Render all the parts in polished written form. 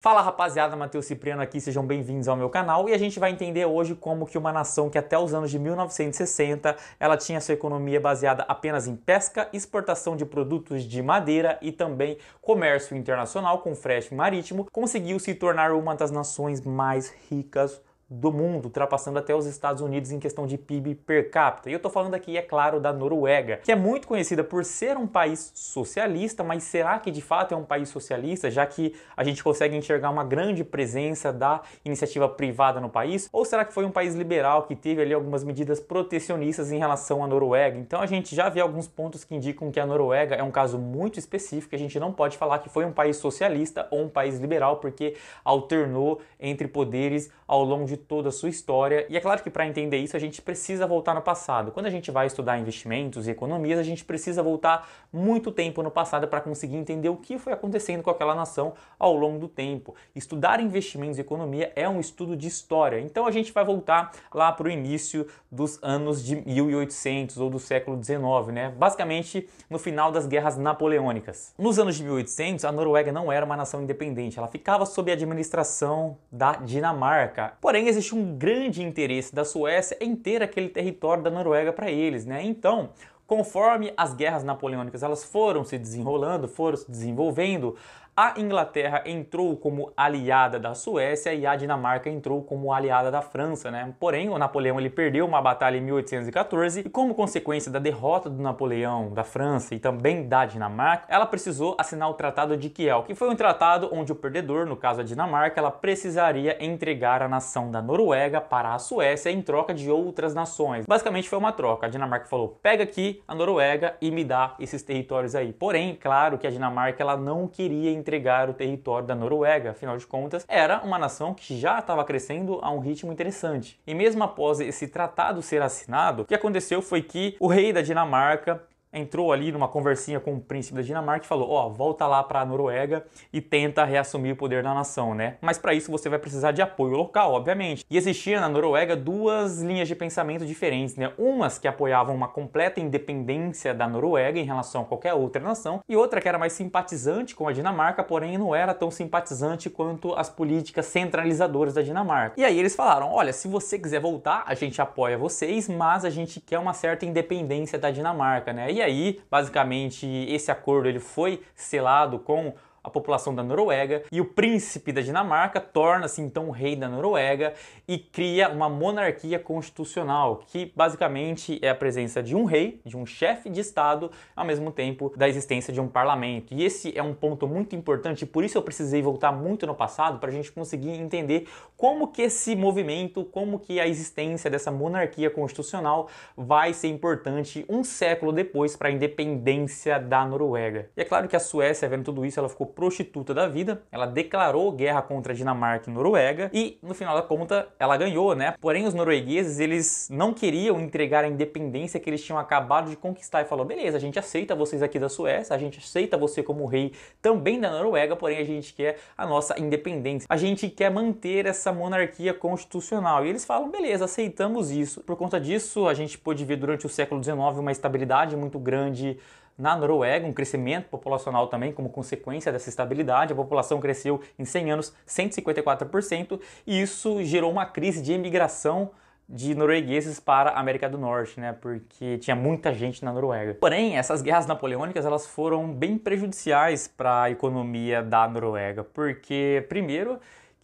Fala rapaziada, Matheus Cipriano aqui, sejam bem-vindos ao meu canal e a gente vai entender hoje como que uma nação que até os anos de 1960 ela tinha sua economia baseada apenas em pesca, exportação de produtos de madeira e também comércio internacional com frete marítimo, conseguiu se tornar uma das nações mais ricas do mundo, ultrapassando até os Estados Unidos em questão de PIB per capita. E eu tô falando aqui, é claro, da Noruega, que é muito conhecida por ser um país socialista, mas será que de fato é um país socialista, já que a gente consegue enxergar uma grande presença da iniciativa privada no país? Ou será que foi um país liberal que teve ali algumas medidas protecionistas em relação à Noruega? Então a gente já vê alguns pontos que indicam que a Noruega é um caso muito específico, a gente não pode falar que foi um país socialista ou um país liberal, porque alternou entre poderes ao longo de toda a sua história. E é claro que para entender isso a gente precisa voltar no passado. Quando a gente vai estudar investimentos e economias, a gente precisa voltar muito tempo no passado para conseguir entender o que foi acontecendo com aquela nação ao longo do tempo. Estudar investimentos e economia é um estudo de história. Então a gente vai voltar lá para o início dos anos de 1800 ou do século XIX, né? Basicamente no final das guerras napoleônicas. Nos anos de 1800, a Noruega não era uma nação independente, ela ficava sob a administração da Dinamarca. Porém, existe um grande interesse da Suécia em ter aquele território da Noruega para eles, né? Então, conforme as guerras napoleônicas elas foram se desenrolando, foram se desenvolvendo, a Inglaterra entrou como aliada da Suécia e a Dinamarca entrou como aliada da França, né? Porém, o Napoleão ele perdeu uma batalha em 1814 e como consequência da derrota do Napoleão, da França e também da Dinamarca, ela precisou assinar o Tratado de Kiel, que foi um tratado onde o perdedor, no caso a Dinamarca, ela precisaria entregar a nação da Noruega para a Suécia em troca de outras nações. Basicamente foi uma troca. A Dinamarca falou: pega aqui a Noruega e me dá esses territórios aí. Porém, claro que a Dinamarca ela não queria entregar o território da Noruega, afinal de contas, era uma nação que já estava crescendo a um ritmo interessante. E mesmo após esse tratado ser assinado, o que aconteceu foi que o rei da Dinamarca entrou ali numa conversinha com o príncipe da Dinamarca e falou: ó, volta lá para a Noruega e tenta reassumir o poder da nação, né? Mas para isso você vai precisar de apoio local, obviamente. E existia na Noruega duas linhas de pensamento diferentes, né? Umas que apoiavam uma completa independência da Noruega em relação a qualquer outra nação, e outra que era mais simpatizante com a Dinamarca, porém não era tão simpatizante quanto as políticas centralizadoras da Dinamarca. E aí eles falaram: olha, se você quiser voltar, a gente apoia vocês, mas a gente quer uma certa independência da Dinamarca, né? E aí, basicamente, esse acordo ele foi selado com a população da Noruega e o príncipe da Dinamarca torna-se então o rei da Noruega e cria uma monarquia constitucional, que basicamente é a presença de um rei, de um chefe de estado, ao mesmo tempo da existência de um parlamento. E esse é um ponto muito importante, por isso eu precisei voltar muito no passado para a gente conseguir entender como que esse movimento, como que a existência dessa monarquia constitucional vai ser importante um século depois para a independência da Noruega. E é claro que a Suécia, vendo tudo isso, ela ficou prostituta da vida, ela declarou guerra contra a Dinamarca e Noruega e no final da conta ela ganhou, né? Porém os noruegueses eles não queriam entregar a independência que eles tinham acabado de conquistar e falou: beleza, a gente aceita vocês aqui da Suécia, a gente aceita você como rei também da Noruega, porém a gente quer a nossa independência, a gente quer manter essa monarquia constitucional. E eles falam: beleza, aceitamos isso. Por conta disso a gente pôde ver durante o século XIX uma estabilidade muito grande na Noruega, um crescimento populacional também como consequência dessa estabilidade. A população cresceu em 100 anos 154% e isso gerou uma crise de imigração de noruegueses para a América do Norte, né? Porque tinha muita gente na Noruega. Porém, essas guerras napoleônicas elas foram bem prejudiciais para a economia da Noruega, porque primeiro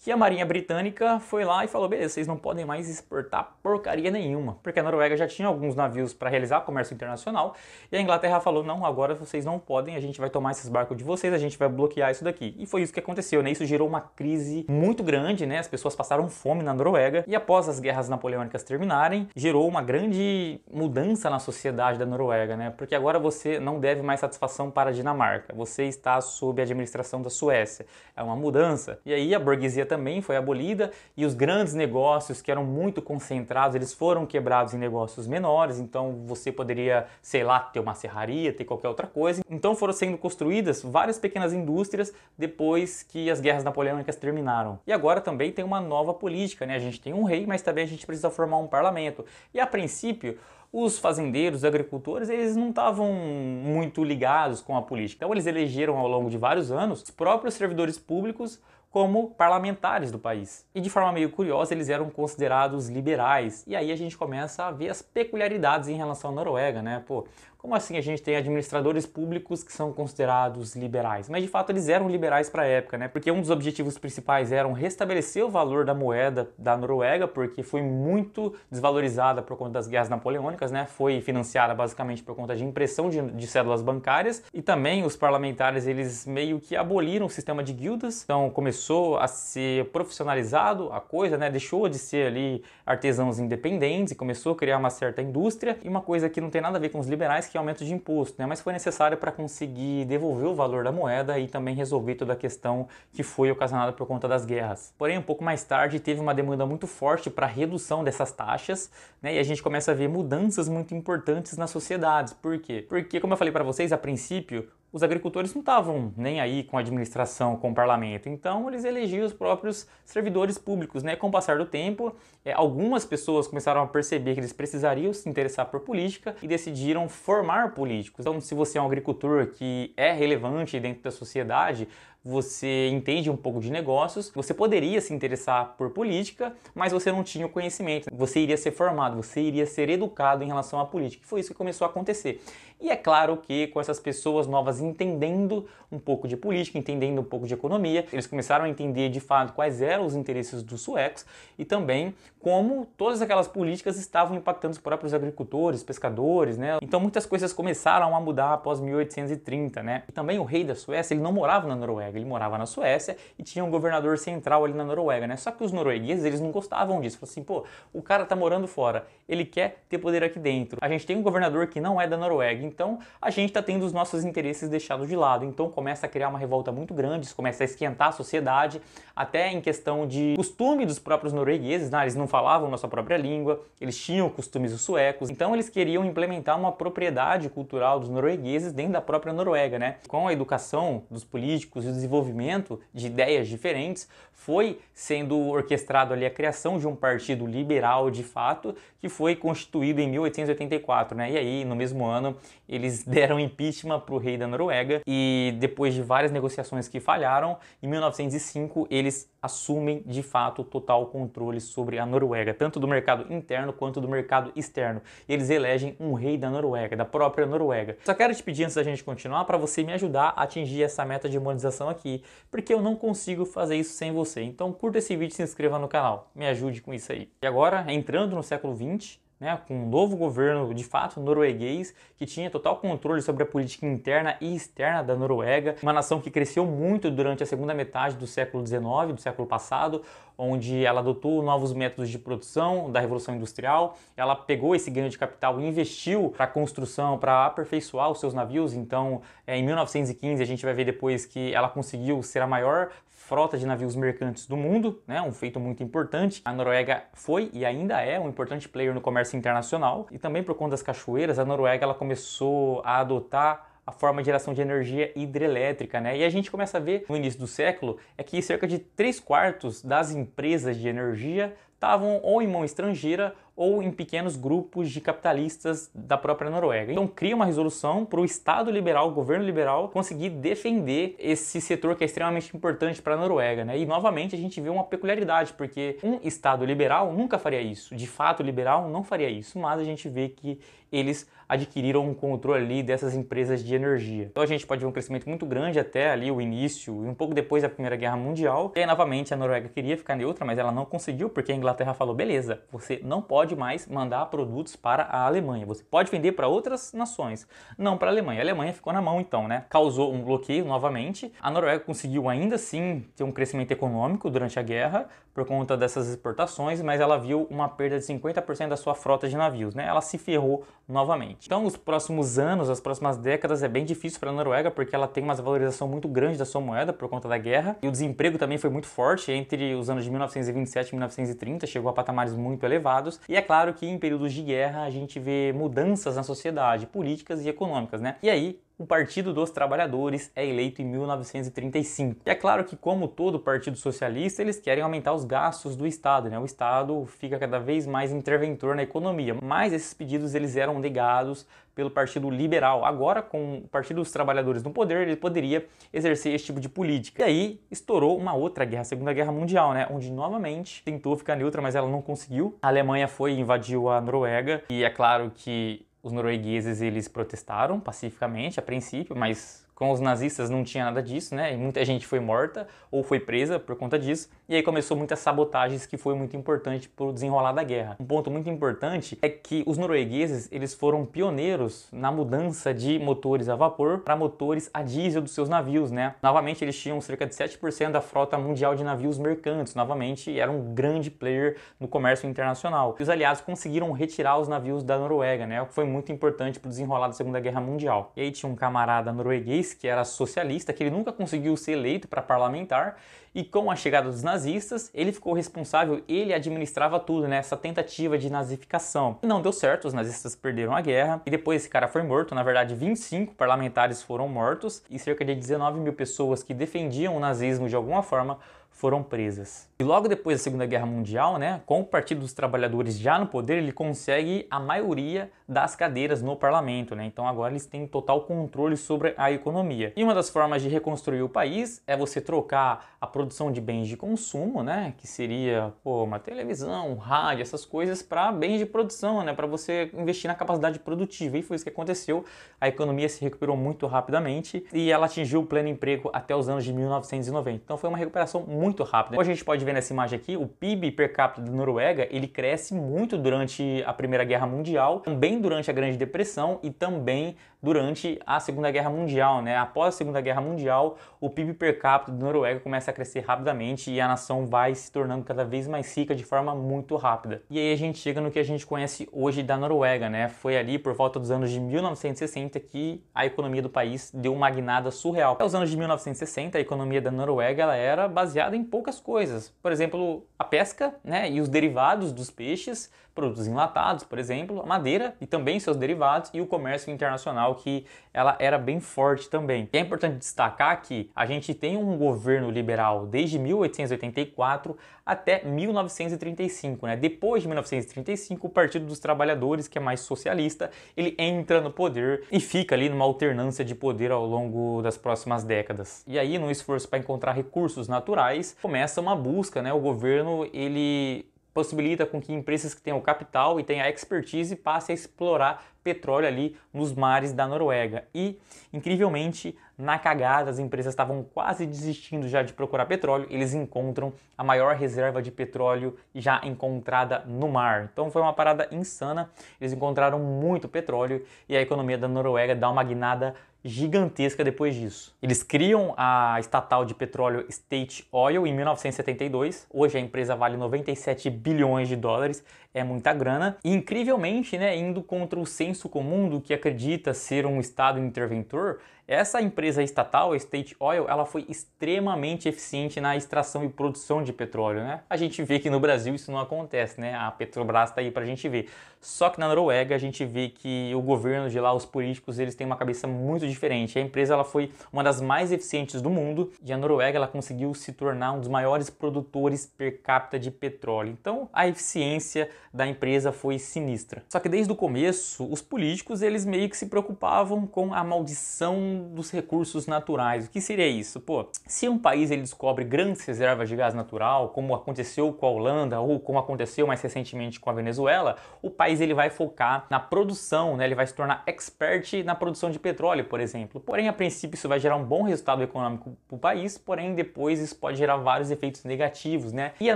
que a Marinha Britânica foi lá e falou: beleza, vocês não podem mais exportar porcaria nenhuma, porque a Noruega já tinha alguns navios para realizar comércio internacional, e a Inglaterra falou: não, agora vocês não podem, a gente vai tomar esses barcos de vocês, a gente vai bloquear isso daqui. E foi isso que aconteceu, né? Isso gerou uma crise muito grande, né? As pessoas passaram fome na Noruega, e após as guerras napoleônicas terminarem, gerou uma grande mudança na sociedade da Noruega, né? Porque agora você não deve mais satisfação para a Dinamarca, você está sob a administração da Suécia. É uma mudança. E aí a burguesia também foi abolida e os grandes negócios que eram muito concentrados, eles foram quebrados em negócios menores, então você poderia, sei lá, ter uma serraria, ter qualquer outra coisa. Então foram sendo construídas várias pequenas indústrias depois que as guerras napoleônicas terminaram. E agora também tem uma nova política, né? A gente tem um rei, mas também a gente precisa formar um parlamento. E a princípio, os fazendeiros, os agricultores, eles não estavam muito ligados com a política. Então eles elegeram ao longo de vários anos os próprios servidores públicos como parlamentares do país. E de forma meio curiosa, eles eram considerados liberais. E aí a gente começa a ver as peculiaridades em relação à Noruega, né? Pô, como assim a gente tem administradores públicos que são considerados liberais? Mas de fato eles eram liberais para a época, né? Porque um dos objetivos principais eram restabelecer o valor da moeda da Noruega, porque foi muito desvalorizada por conta das guerras napoleônicas, né? Foi financiada basicamente por conta de impressão de cédulas bancárias, e também os parlamentares eles meio que aboliram o sistema de guildas, então começou a ser profissionalizado a coisa, né? Deixou de ser ali artesãos independentes e começou a criar uma certa indústria, e uma coisa que não tem nada a ver com os liberais, que é aumento de imposto, né? Mas foi necessário para conseguir devolver o valor da moeda e também resolver toda a questão que foi ocasionada por conta das guerras. Porém, um pouco mais tarde teve uma demanda muito forte para a redução dessas taxas, né? E a gente começa a ver mudanças muito importantes nas sociedades. Por quê? Porque, como eu falei para vocês, a princípio, os agricultores não estavam nem aí com a administração, com o parlamento, então eles elegiam os próprios servidores públicos, né? Com o passar do tempo, algumas pessoas começaram a perceber que eles precisariam se interessar por política e decidiram formar políticos. Então, se você é um agricultor que é relevante dentro da sociedade, você entende um pouco de negócios, você poderia se interessar por política, mas você não tinha o conhecimento. Você iria ser formado, você iria ser educado em relação à política. E foi isso que começou a acontecer. E é claro que com essas pessoas novas entendendo um pouco de política, entendendo um pouco de economia, eles começaram a entender de fato quais eram os interesses dos suecos e também como todas aquelas políticas estavam impactando os próprios agricultores, pescadores, né? Então muitas coisas começaram a mudar após 1830, né? E também o rei da Suécia, ele não morava na Noruega, ele morava na Suécia e tinha um governador central ali na Noruega, né? Só que os noruegueses, eles não gostavam disso. Falaram assim, pô, o cara tá morando fora, ele quer ter poder aqui dentro. A gente tem um governador que não é da Noruega, então a gente tá tendo os nossos interesses deixados de lado. Então começa a criar uma revolta muito grande, isso começa a esquentar a sociedade, até em questão de costume dos próprios noruegueses, né? Eles não falavam nossa própria língua, eles tinham costumes dos suecos, então eles queriam implementar uma propriedade cultural dos noruegueses dentro da própria Noruega, né? Com a educação dos políticos e o desenvolvimento de ideias diferentes, foi sendo orquestrado ali a criação de um partido liberal de fato, que foi constituído em 1884, né? E aí, no mesmo ano, eles deram impeachment para o rei da Noruega e depois de várias negociações que falharam, em 1905 eles assumem de fato o total controle sobre a Noruega, tanto do mercado interno quanto do mercado externo. Eles elegem um rei da Noruega, da própria Noruega. Só quero te pedir antes da gente continuar para você me ajudar a atingir essa meta de monetização aqui, porque eu não consigo fazer isso sem você. Então curta esse vídeo e se inscreva no canal, me ajude com isso aí. E agora, entrando no século XX, né, com um novo governo de fato norueguês que tinha total controle sobre a política interna e externa da Noruega, uma nação que cresceu muito durante a segunda metade do século XIX, do século passado, onde ela adotou novos métodos de produção da Revolução Industrial, ela pegou esse ganho de capital e investiu para a construção, para aperfeiçoar os seus navios. Então, em 1915 a gente vai ver depois que ela conseguiu ser a maior frota de navios mercantes do mundo, né? Um feito muito importante. A Noruega foi e ainda é um importante player no comércio internacional, e também por conta das cachoeiras, a Noruega ela começou a adotar a forma de geração de energia hidrelétrica, né? E a gente começa a ver no início do século que cerca de 3/4 das empresas de energia estavam ou em mão estrangeira ou em pequenos grupos de capitalistas da própria Noruega. Então cria uma resolução para o Estado liberal, o governo liberal, conseguir defender esse setor que é extremamente importante para a Noruega, né? E novamente a gente vê uma peculiaridade, porque um Estado liberal nunca faria isso, de fato liberal não faria isso, mas a gente vê que eles adquiriram um controle ali dessas empresas de energia. Então a gente pode ver um crescimento muito grande até ali o início e um pouco depois da Primeira Guerra Mundial. E aí novamente a Noruega queria ficar neutra, mas ela não conseguiu, porque a Inglaterra falou, beleza, você não pode mais mandar produtos para a Alemanha, você pode vender para outras nações, não para a Alemanha. A Alemanha ficou na mão então, né? Causou um bloqueio novamente. A Noruega conseguiu ainda assim ter um crescimento econômico durante a guerra por conta dessas exportações, mas ela viu uma perda de 50% da sua frota de navios, né? Ela se ferrou novamente. Então, os próximos anos, as próximas décadas é bem difícil para a Noruega, porque ela tem uma valorização muito grande da sua moeda por conta da guerra, e o desemprego também foi muito forte entre os anos de 1927 e 1930, chegou a patamares muito elevados, e é claro que em períodos de guerra a gente vê mudanças na sociedade, políticas e econômicas, né? E aí, o Partido dos Trabalhadores é eleito em 1935. E é claro que, como todo partido socialista, eles querem aumentar os gastos do Estado, né? O Estado fica cada vez mais interventor na economia, mas esses pedidos eles eram negados pelo Partido Liberal. Agora, com o Partido dos Trabalhadores no poder, ele poderia exercer esse tipo de política. E aí estourou uma outra guerra, a Segunda Guerra Mundial, né? Onde novamente tentou ficar neutra, mas ela não conseguiu. A Alemanha foi e invadiu a Noruega, e é claro que os noruegueses eles protestaram pacificamente a princípio, mas com os nazistas não tinha nada disso, né? E muita gente foi morta ou foi presa por conta disso. E aí começou muitas sabotagens, que foi muito importante para o desenrolar da guerra. Um ponto muito importante é que os noruegueses eles foram pioneiros na mudança de motores a vapor para motores a diesel dos seus navios, né? Novamente eles tinham cerca de 7% da frota mundial de navios mercantes. Novamente era um grande player no comércio internacional. E os aliados conseguiram retirar os navios da Noruega, né? O que foi muito importante para o desenrolar da Segunda Guerra Mundial. E aí tinha um camarada norueguês que era socialista, que ele nunca conseguiu ser eleito para parlamentar, e com a chegada dos nazistas, ele ficou responsável, ele administrava tudo, né, essa tentativa de nazificação. E não deu certo, os nazistas perderam a guerra, e depois esse cara foi morto, na verdade 25 parlamentares foram mortos, e cerca de 19 mil pessoas que defendiam o nazismo de alguma forma foram presas. E logo depois da Segunda Guerra Mundial, né, com o Partido dos Trabalhadores já no poder, ele consegue a maioria das cadeiras no parlamento, né? Então agora eles têm total controle sobre a economia. E uma das formas de reconstruir o país é você trocar a produção de bens de consumo, né, que seria uma televisão, um rádio, essas coisas, para bens de produção, né, para você investir na capacidade produtiva. E foi isso que aconteceu. A economia se recuperou muito rapidamente e ela atingiu o pleno emprego até os anos de 1990. Então foi uma recuperação muito rápida. Como a gente pode ver nessa imagem aqui, o PIB per capita da Noruega, ele cresce muito durante a Primeira Guerra Mundial, também durante a Grande Depressão e também durante a Segunda Guerra Mundial, né? Após a Segunda Guerra Mundial, o PIB per capita da Noruega começa a crescer rapidamente e a nação vai se tornando cada vez mais rica de forma muito rápida. E aí a gente chega no que a gente conhece hoje da Noruega, né? Foi ali por volta dos anos de 1960 que a economia do país deu uma guinada surreal. Até os anos de 1960, a economia da Noruega ela era baseada em poucas coisas. Por exemplo, a pesca, né? E os derivados dos peixes, produtos enlatados, por exemplo, a madeira e também seus derivados, e o comércio internacional, que ela era bem forte também. E é importante destacar que a gente tem um governo liberal desde 1884 até 1935, né? Depois de 1935, o Partido dos Trabalhadores, que é mais socialista, ele entra no poder e fica ali numa alternância de poder ao longo das próximas décadas. E aí, no esforço para encontrar recursos naturais, começa uma busca, né? O governo, ele possibilita com que empresas que tenham capital e tenham a expertise passem a explorar petróleo ali nos mares da Noruega. E, incrivelmente, na cagada, as empresas estavam quase desistindo já de procurar petróleo, eles encontram a maior reserva de petróleo já encontrada no mar. Então foi uma parada insana, eles encontraram muito petróleo e a economia da Noruega dá uma guinada gigantesca depois disso. Eles criam a estatal de petróleo State Oil em 1972. Hoje a empresa vale 97 bilhões de dólares, é muita grana. E incrivelmente, né, indo contra o senso comum do que acredita ser um estado interventor, essa empresa estatal, a State Oil, ela foi extremamente eficiente na extração e produção de petróleo, né? A gente vê que no Brasil isso não acontece, né? A Petrobras tá aí pra gente ver. Só que na Noruega a gente vê que o governo de lá, os políticos, eles têm uma cabeça muito diferente. A empresa ela foi uma das mais eficientes do mundo e a Noruega ela conseguiu se tornar um dos maiores produtores per capita de petróleo. Então a eficiência da empresa foi sinistra. Só que desde o começo, os políticos eles meio que se preocupavam com a maldição dos recursos naturais. O que seria isso? Pô, se um país ele descobre grandes reservas de gás natural, como aconteceu com a Holanda ou como aconteceu mais recentemente com a Venezuela, o país ele vai focar na produção, né? Ele vai se tornar expert na produção de petróleo, por exemplo. Porém, a princípio isso vai gerar um bom resultado econômico para o país, porém depois isso pode gerar vários efeitos negativos, né? E a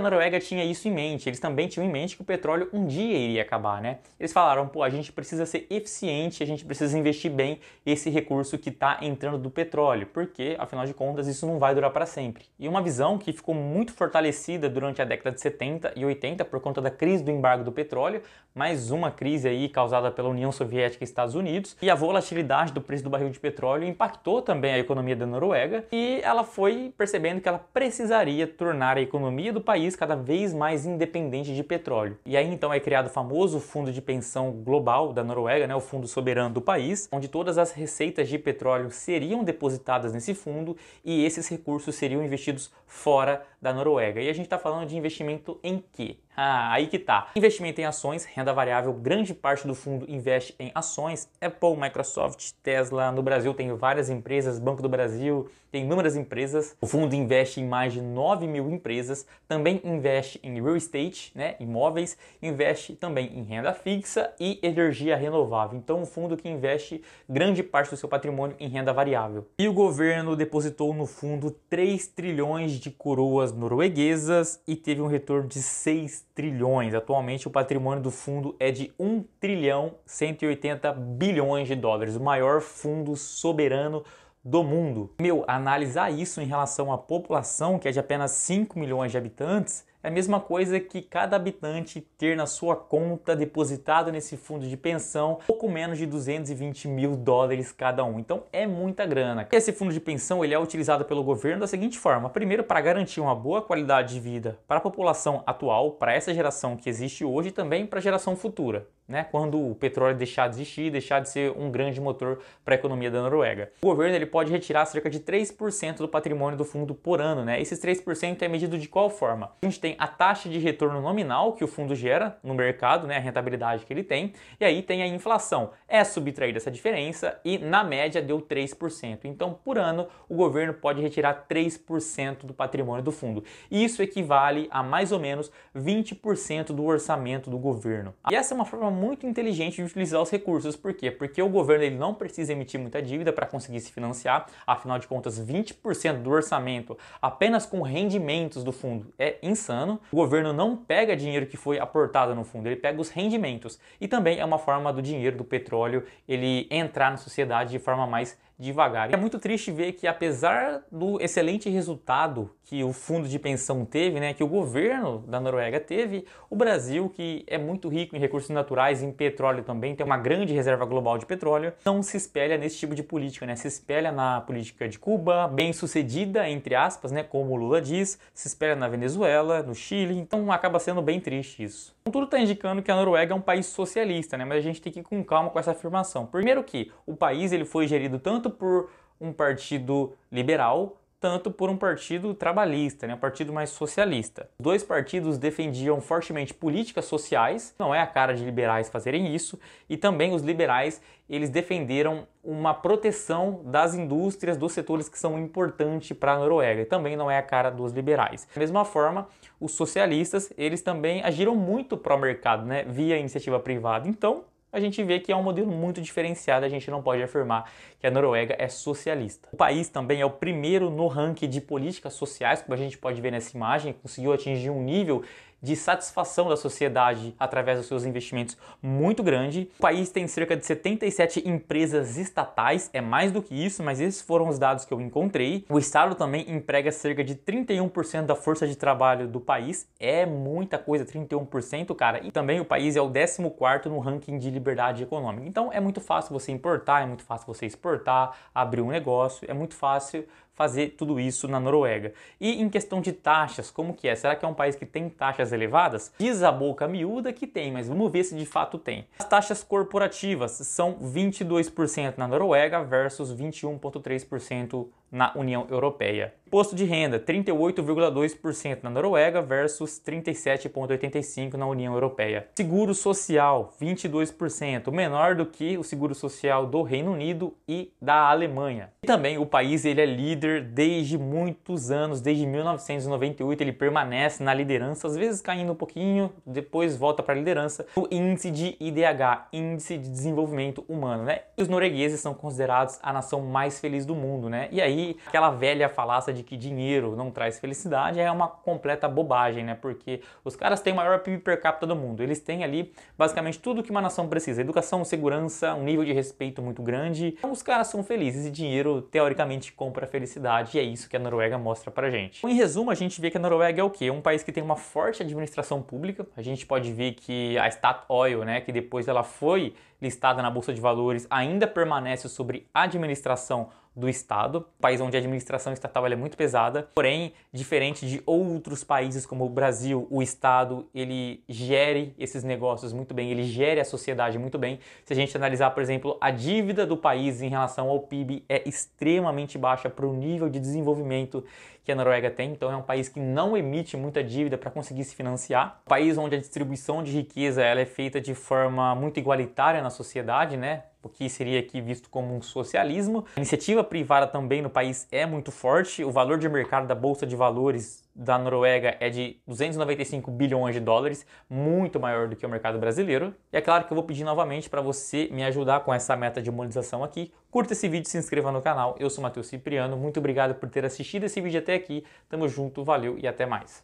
Noruega tinha isso em mente. Eles também tinham em mente que o petróleo um dia iria acabar, né? Eles falaram, pô, a gente precisa ser eficiente, a gente precisa investir bem esse recurso que está está entrando do petróleo, porque, afinal de contas, isso não vai durar para sempre. E uma visão que ficou muito fortalecida durante a década de 70 e 80 por conta da crise do embargo do petróleo, mais uma crise aí causada pela União Soviética e Estados Unidos, e a volatilidade do preço do barril de petróleo impactou também a economia da Noruega, e ela foi percebendo que ela precisaria tornar a economia do país cada vez mais independente de petróleo. E aí então é criado o famoso Fundo de Pensão Global da Noruega, né, o fundo soberano do país, onde todas as receitas de petróleo seriam depositadas nesse fundo e esses recursos seriam investidos fora da Noruega. E a gente está falando de investimento em quê? Aí que tá. Investimento em ações, renda variável, grande parte do fundo investe em ações. Apple, Microsoft, Tesla, no Brasil tem várias empresas, Banco do Brasil, tem inúmeras empresas. O fundo investe em mais de 9 mil empresas, também investe em real estate, né, imóveis, investe também em renda fixa e energia renovável. Então, um fundo que investe grande parte do seu patrimônio em renda variável. E o governo depositou no fundo 3 trilhões de coroas norueguesas e teve um retorno de 6 trilhões. Atualmente o patrimônio do fundo é de 1 trilhão 180 bilhões de dólares, o maior fundo soberano do mundo. Analisar isso em relação à população, que é de apenas 5 milhões de habitantes, é a mesma coisa que cada habitante ter na sua conta depositado nesse fundo de pensão pouco menos de 220 mil dólares cada um. Então é muita grana. Esse fundo de pensão ele é utilizado pelo governo da seguinte forma: primeiro, para garantir uma boa qualidade de vida para a população atual, para essa geração que existe hoje e também para a geração futura, né? Quando o petróleo deixar de existir, deixar de ser um grande motor para a economia da Noruega. O governo ele pode retirar cerca de 3% do patrimônio do fundo por ano, né? Esses 3% é medido de qual forma? A gente tem a taxa de retorno nominal que o fundo gera no mercado, né? A rentabilidade que ele tem, e aí tem a inflação. É subtraída essa diferença e na média deu 3%. Então, por ano, o governo pode retirar 3% do patrimônio do fundo. Isso equivale a mais ou menos 20% do orçamento do governo. E essa é uma forma muito inteligente de utilizar os recursos. Por quê? Porque o governo ele não precisa emitir muita dívida para conseguir se financiar. Afinal de contas, 20% do orçamento apenas com rendimentos do fundo é insano. O governo não pega dinheiro que foi aportado no fundo, ele pega os rendimentos. E também é uma forma do dinheiro do petróleo ele entrar na sociedade de forma mais devagar. É muito triste ver que, apesar do excelente resultado que o fundo de pensão teve, né, que o governo da Noruega teve, o Brasil, que é muito rico em recursos naturais, em petróleo também, tem uma grande reserva global de petróleo, não se espelha nesse tipo de política, né? Se espelha na política de Cuba, bem sucedida, entre aspas, né, como o Lula diz, se espelha na Venezuela, no Chile, então acaba sendo bem triste isso. Então, tudo está indicando que a Noruega é um país socialista, né? Mas a gente tem que ir com calma com essa afirmação. Primeiro que o país ele foi gerido tanto por um partido liberal, tanto por um partido trabalhista, né, um partido mais socialista. Os dois partidos defendiam fortemente políticas sociais, não é a cara de liberais fazerem isso, e também os liberais, eles defenderam uma proteção das indústrias, dos setores que são importantes para a Noruega, e também não é a cara dos liberais. Da mesma forma, os socialistas, eles também agiram muito pró-mercado, né, via iniciativa privada. Então, a gente vê que é um modelo muito diferenciado, a gente não pode afirmar que a Noruega é socialista. O país também é o primeiro no ranking de políticas sociais, como a gente pode ver nessa imagem, conseguiu atingir um nível de satisfação da sociedade através dos seus investimentos muito grande. O país tem cerca de 77 empresas estatais, é mais do que isso, mas esses foram os dados que eu encontrei. O Estado também emprega cerca de 31% da força de trabalho do país, é muita coisa, 31%, cara. E também o país é o 14º no ranking de liberdade econômica. Então é muito fácil você importar, é muito fácil você exportar, abrir um negócio, é muito fácil fazer tudo isso na Noruega. E em questão de taxas, como que é? Será que é um país que tem taxas elevadas? Diz a boca miúda que tem, mas vamos ver se de fato tem. As taxas corporativas são 22% na Noruega versus 21,3% na União Europeia. Imposto de renda, 38,2% na Noruega versus 37,85% na União Europeia. Seguro social, 22%, menor do que o seguro social do Reino Unido e da Alemanha. E também o país ele é líder desde muitos anos, desde 1998 ele permanece na liderança, às vezes caindo um pouquinho, depois volta para a liderança, o índice de IDH, Índice de Desenvolvimento Humano, né? E os noruegueses são considerados a nação mais feliz do mundo, né? E aí aí aquela velha falácia de que dinheiro não traz felicidade é uma completa bobagem, né? Porque os caras têm o maior PIB per capita do mundo. Eles têm ali basicamente tudo que uma nação precisa: educação, segurança, um nível de respeito muito grande. Então os caras são felizes e dinheiro teoricamente compra felicidade, e é isso que a Noruega mostra pra gente. Em resumo, a gente vê que a Noruega é o quê? Um país que tem uma forte administração pública. A gente pode ver que a Statoil, né, que depois ela foi listada na Bolsa de Valores, ainda permanece sobre administração do Estado, um país onde a administração estatal é muito pesada. Porém, diferente de outros países como o Brasil, o Estado ele gere esses negócios muito bem, ele gere a sociedade muito bem. Se a gente analisar, por exemplo, a dívida do país em relação ao PIB é extremamente baixa para o nível de desenvolvimento que a Noruega tem. Então é um país que não emite muita dívida para conseguir se financiar. Um país onde a distribuição de riqueza ela é feita de forma muito igualitária na sociedade, né? O que seria aqui visto como um socialismo. A iniciativa privada também no país é muito forte. O valor de mercado da Bolsa de Valores da Noruega é de 295 bilhões de dólares, muito maior do que o mercado brasileiro. E é claro que eu vou pedir novamente para você me ajudar com essa meta de monetização aqui. Curta esse vídeo e se inscreva no canal. Eu sou Matheus Cipriano, muito obrigado por ter assistido esse vídeo até aqui. Tamo junto, valeu e até mais.